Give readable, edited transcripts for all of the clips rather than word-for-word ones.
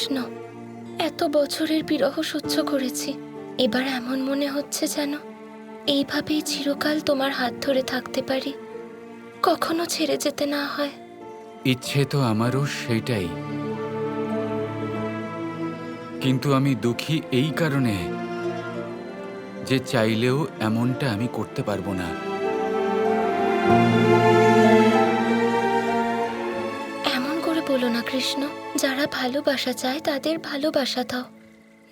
কৃষ্ণ, এত বছরের বিরহ সহ্য করেছি, এবার এমন মনে হচ্ছে যেন এইভাবেই চিরকাল তোমার হাত ধরে থাকতে পারি, কখনো ছেড়ে যেতে না হয়। ইচ্ছে তো আমারও সেইটাই, কিন্তু আমি দুঃখী এই কারণে যে চাইলেও এমনটা আমি করতে পারবো না। এমন করে বলো না কৃষ্ণ, যারা ভালোবাসা চায় তাদের ভালোবাসা দাও,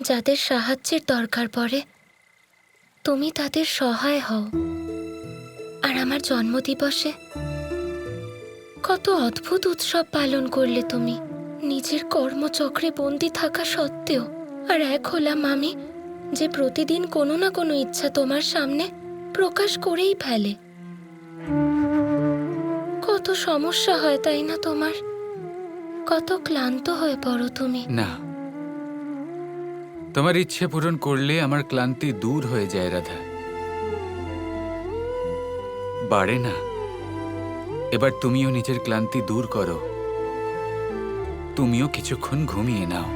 যাদের সাহায্যের দরকার পড়ে তুমি তাদের সহায় হও। আর আমার জন্মদিবসে কত অদ্ভুত উৎসব পালন করলে তুমি, নিজের কর্মচক্রে বন্দি থাকা সত্ত্বেও। আর এক হলাম আমি, যে প্রতিদিন কোনো না কোনো ইচ্ছা তোমার সামনে প্রকাশ করেই ফেলে। কত সমস্যা হয় তাই না তোমার? কত ক্লান্ত হয়ে পড়ো তুমি। না, তোমার ইচ্ছে পূরণ করলে আমার ক্লান্তি দূর হয়ে যায় রাধা, বাড়ে না। এবার তুমিও নিজের ক্লান্তি দূর করো, তুমিও কিছুক্ষণ ঘুমিয়ে নাও।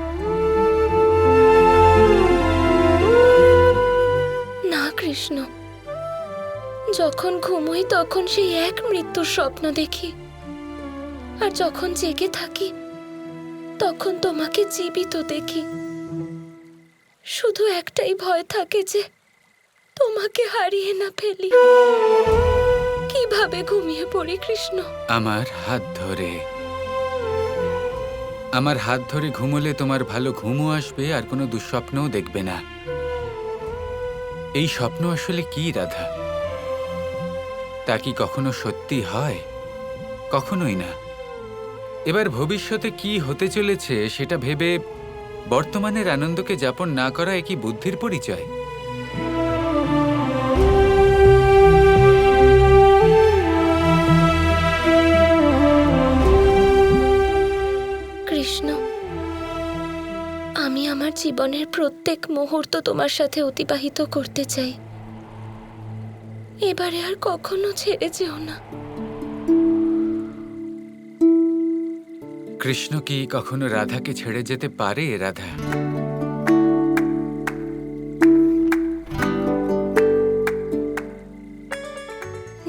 না কৃষ্ণ, যখন ঘুমোই তখন সেই এক মৃত্যুর স্বপ্ন দেখি, আর যখন জেগে থাকি তখন তোমাকে জীবিত দেখি। শুধু একটাই ভয় থাকে যে তোমাকে হারিয়ে না ফেলি। কিভাবে ঘুমিয়ে পড়ি কৃষ্ণ? আমার হাত ধরে ঘুমোলে তোমার ভালো ঘুমও আসবে, আর কোনো দুঃস্বপ্নও দেখবে না। এই স্বপ্ন আসলে কি রাধা? তা কি কখনো সত্যি হয়? কখনোই না। এবার ভবিষ্যতে কি হতে চলেছে সেটা ভেবে বর্তমানের আনন্দকে যাপন না করা একই বুদ্ধির পরিচয়। কৃষ্ণ, আমি আমার জীবনের প্রত্যেক মুহূর্ত তোমার সাথে অতিবাহিত করতে চাই। এবারে আর কখনো ছেড়ে যেও না। কৃষ্ণ কি কখনো রাধাকে ছেড়ে যেতে পারে রাধা?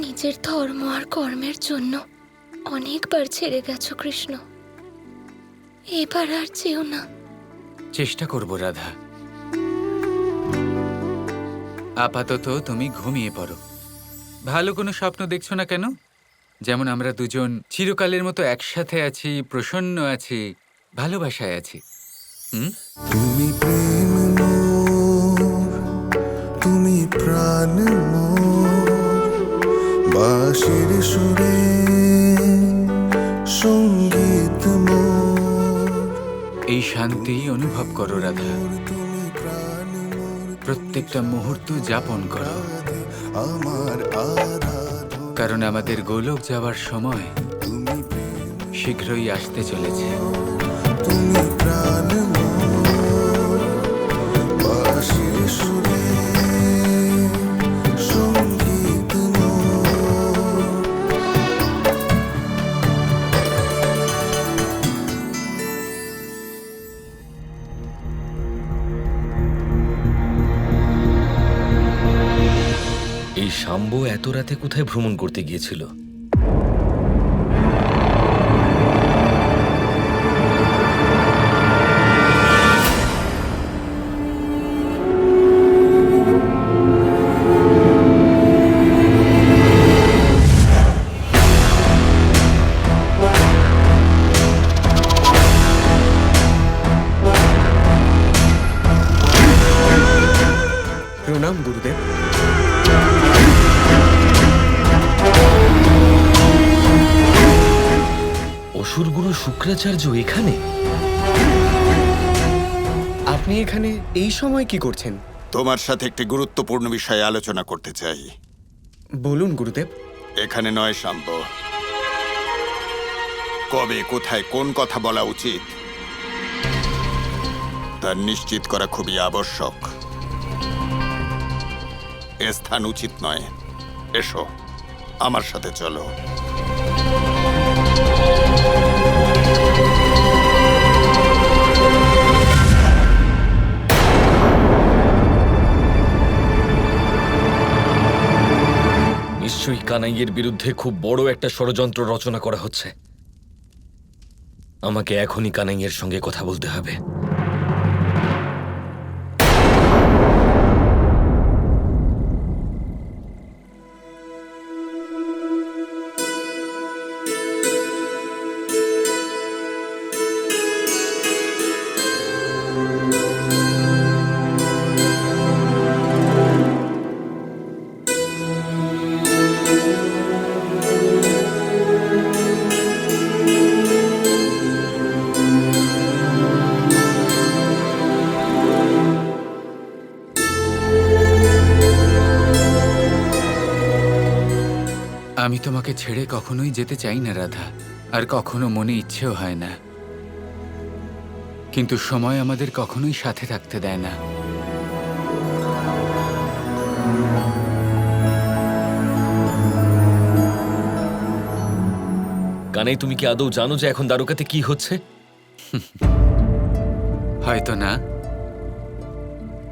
নিজের ধর্ম আর কর্মের জন্য অনেকবার ছেড়ে গেছো কৃষ্ণ, এবার আর যেও না। চেষ্টা করব রাধা। আপাতত তুমি ঘুমিয়ে পড়ো। ভালো কোনো স্বপ্ন দেখছো না কেন? যেমন আমরা দুজন চিরকালের মতো একসাথে আছি, প্রসন্ন আছি, ভালোবাসায় আছি। তুমি প্রেম মোর, তুমি প্রাণ মোর, বাঁশির সুরে সঙ্গীত মোর। এই শান্তি অনুভব করো রাধা, তুমি প্রাণ মোর, প্রত্যেকটা মুহূর্ত যাপন করো, আমার আরাধনা। কারণ আমাদের গোলক যাওয়ার সময় তুমি প্রেম, শীঘ্রই আসতে চলেছে। তুমি প্রাণ মোর, বাঁশির সুরে সঙ্গীত মোর। এই শাম্ব এত রাতে কোথায় ভ্রমণ করতে গিয়েছিল? প্রণাম গুরুদেব। অসুরগুরু শুক্রাচার্য এখানে? আপনি এখানে এই সময় কি করছেন? তোমার সাথে একটি গুরুত্বপূর্ণ বিষয়ে আলোচনা করতে চাই। বলুন গুরুদেব। এখানে নয় শাম্ব। কবে, কোথায়, কোন কথা বলা উচিত তা নিশ্চিত করা খুবই আবশ্যক। এ স্থান উচিত নয়। এসো, আমার সাথে চলো। নিশ্চয়ই কানাইয়ের বিরুদ্ধে খুব বড় একটা ষড়যন্ত্র রচনা করা হচ্ছে। আমাকে এখনই কানাইয়ের সঙ্গে কথা বলতে হবে। আমি তোমাকে ছেড়ে কখনোই যেতে চাই না রাধা, আর কখনো মনে ইচ্ছেও হয় না। কিন্তু সময় আমাদের কখনোই সাথে থাকতে দেয় না। কানাই, তুমি কি আদৌ জানো যে এখন দ্বারকাতে কি হচ্ছে? হয়তো না,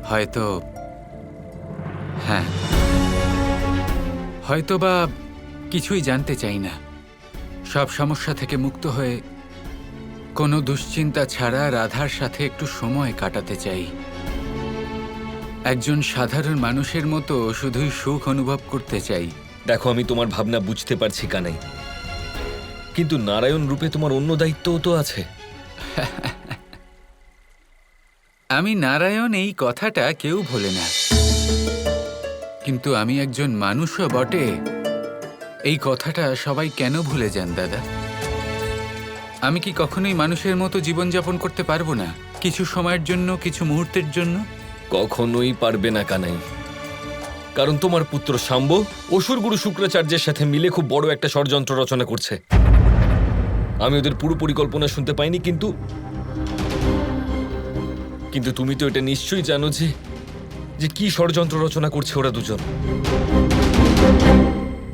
হয়তো হ্যাঁ, হয়তো বা কিছুই জানতে চাই না। সব সমস্যা থেকে মুক্ত হয়ে কোনো দুশ্চিন্তা ছাড়া রাধার সাথে একটু সময় কাটাতে চাই। একজন সাধারণ মানুষের মতো শুধুই সুখ অনুভব করতে চাই। দেখো, আমি তোমার ভাবনা বুঝতে পারছি কানাই, কিন্তু নারায়ণ রূপে তোমার অন্য দায়িত্বও তো আছে। আমি নারায়ণ, এই কথাটা কেউ ভোলে না, কিন্তু আমি একজন মানুষও বটে। এই কথাটা সবাই কেন ভুলে যান দাদা? আমি কি কখনোই মানুষের মতো জীবনযাপন করতে পারবো না? কিছু সময়ের জন্য, কিছু মুহূর্তের জন্য? কখনোই পারবে না কানাই, কারণ তোমার পুত্র শাম্ব অসুরগুরু শুক্রাচার্যের সাথে মিলে খুব বড় একটা ষড়যন্ত্র রচনা করছে। আমি ওদের পুরো পরিকল্পনা শুনতে পাইনি, কিন্তু তুমি তো এটা নিশ্চয়ই জানো যে কি ষড়যন্ত্র রচনা করছে ওরা দুজন।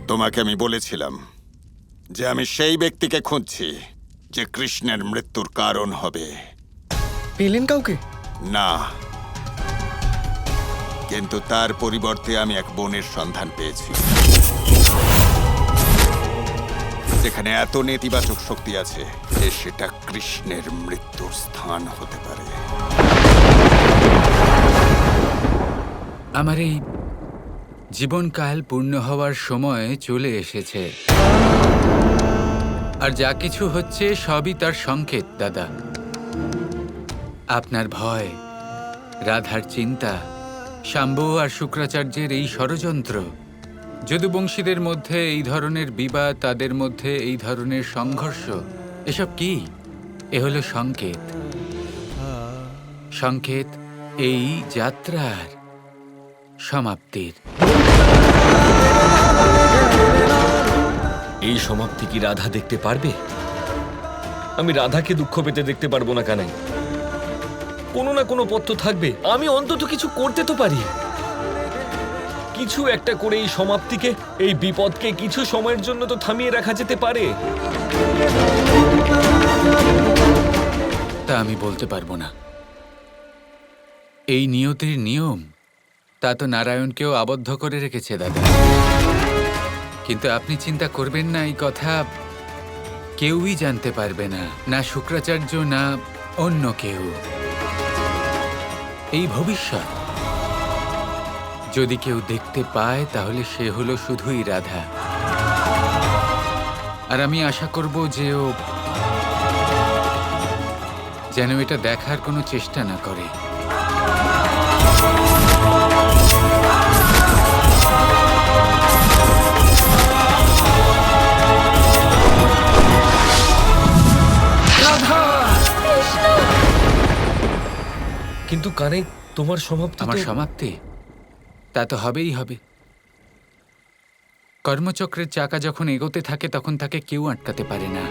তোমাকে আমি বলেছিলাম যে আমি সেই ব্যক্তিকে খুঁজছি যে কৃষ্ণের মৃত্যুর কারণ হবে। পেলেন কাউকে? না, কিন্তু তার পরিবর্তে আমি এক বোনের সন্ধান পেয়েছি, যেখানে এত নেতিবাচক শক্তি আছে যে সেটা কৃষ্ণের মৃত্যুর স্থান হতে পারে। আমার এই জীবনকাল পূর্ণ হওয়ার সময় চলে এসেছে, আর যা কিছু হচ্ছে সবই তার সংকেত দাদা। আপনার ভয়, রাধার চিন্তা, শাম্ব আর শুক্রাচার্যের এই ষড়যন্ত্র, যদুবংশীদের মধ্যে এই ধরনের বিবাদ, তাদের মধ্যে এই ধরনের সংঘর্ষ, এসব কি? এ হলো সংকেত, সংকেত এই যাত্রার সমাপ্তির। এই সমাপ্তি কি রাধা দেখতে পারবে? আমি রাধাকে দুঃখ পেতে দেখতে পারবো না কানাই। কোনো না কোনো পথ তো থাকবে। আমি অন্তত কিছু করতে তো পারি, কিছু একটা করে এই সমাপ্তিকে, এই বিপদকে কিছু সময়ের জন্য তো থামিয়ে রাখা যেতে পারে। তা আমি বলতে পারবো না। এই নিয়তির নিয়ম, তা তো নারায়ণকেও আবদ্ধ করে রেখেছে দাদা। কিন্তু আপনি চিন্তা করবেন না, এই কথা কেউই জানতে পারবে না, না শুক্রাচার্য না অন্য কেউ। এই ভবিষ্যৎ যদি কেউ দেখতে পায় তাহলে সে হলো শুধুই রাধা। আর আমি আশা করব যে ও যেন এটা দেখার কোনো চেষ্টা না করে। কিন্তু কানাই, তোমার সমাপ্তি আমার তো- সমাপ্তি তা তো হবেই হবে। কর্মচক্রের চাকা যখন এগোতে থাকে তখন তাকে কেউ আটকাতে পারে না।